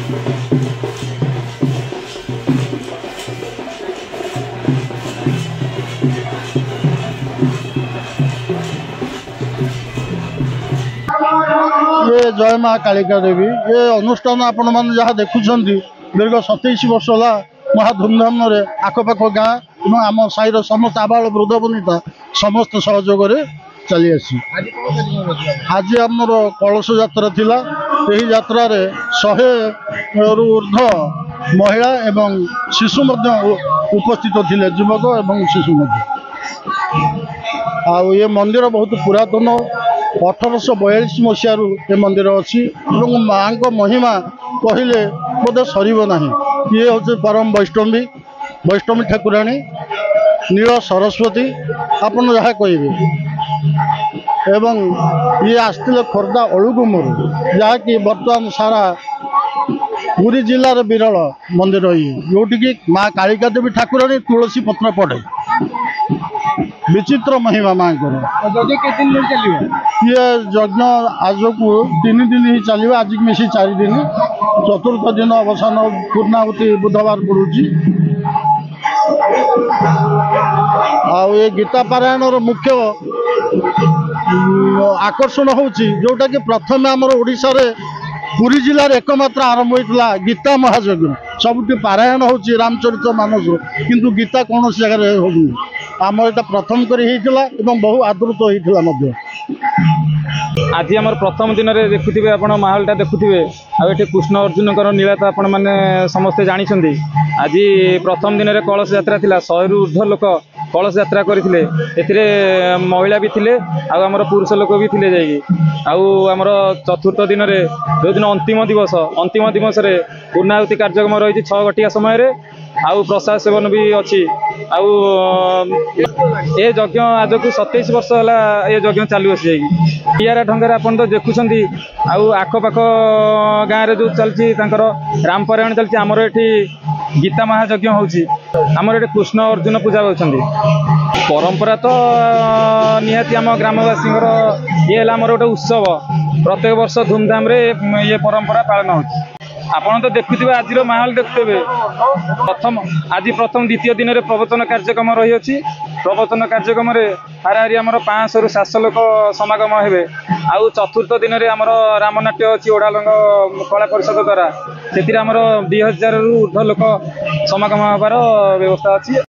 ये जय माँ कालिका देवी ये अनुष्ठान आपण मैंने जहाँ देखुं दीर्घ 27 वर्ष है महा धूमधाम आखपाख गाँ आम साईर समस्त आबाल वृद्ध बनिता समस्त सहयोग चली आसी आज आमर कलश यात्रा थिला यही यात्रा 100 रु ऊर्ध्व महिला एवं शिशु उपस्थित थिले युवक एवं शिशु ये मंदिर बहुत पुरातन 1842 मसीह ये मंदिर अच्छी माँ को महिमा कहले बोधे सरब ना ये हूँ परम वैष्णवी ठाकुराणी नील सरस्वती आपन जहाँ कहे एवं ये आसते खोर्धा अळुगुमर जहाँकि बर्तमान सारा पुरी जिलार विरल मंदिर ये जोटि माँ कालिका देवी ठाकुराणी तुलसी पत्र पड़े विचित्र महिमा माँ को ये यज्ञ आज को 3 दिन ही चलो आज मिसी 4 दिन चतुर्थ दिन अवसान पूर्णाहुति बुधवार पड़ुची ये गीता पारायण मुख्य आकर्षण होची जोटा कि प्रथम आमर ओडिशा रे पुरी जिलार एकमात्र आरंभ होता गीता महायज्ञ सबुठी पारायण होची रामचरित मानस किंतु गीता कौन जगह होनी आम यहाँ प्रथम कर बहु आदृत होता आज आम प्रथम दिन में देखुवे आप माहौलटा देखुवे आठ कृष्ण अर्जुन नीला तो आपण मैंने समस्ते जानते आज प्रथम दिन में कलश यात्रा थिला 100 रु ऊर्ध्व लोक कलश यात्रा करते महिला भी थिले आमर पुरुष लोक भी थिले जाइए आमर चतुर्थ दिन में जो दिन अंतिम दिवस पूर्णाहुति कार्यक्रम रही 6 घटिया समय आउ प्रसाद सेवन भी अच्छी ये यज्ञ आज को 27 वर्ष है ये यज्ञ चालू आसी जाएगी यार ढंग आप तो देखुं आखपाख गाँव में जो चलती राम पारायण चलती आमर ये गीता महायज्ञ होमर ये कृष्ण अर्जुन पूजा होती परंपरा तो निहाती आम ग्रामवासी ये आमर गोटे उत्सव प्रत्येक वर्ष धूमधाम रे ये परंपरा पालन हो आपण तो देखुवे आज माहौल देखुवे आज प्रथम द्वितीय दिन में प्रवचन कार्यक्रम रही प्रवचन कार्यक्रम हाराहारी आमर 500 रु 700 लोक समागम हे आउ चतुर्थ दिन में आमर रामनाट्य अच्छी ओढ़ालंग कला परिषद द्वारा से 2000 रु ऊर्ध्व लोक समागम होबार व्यवस्था अच्छी।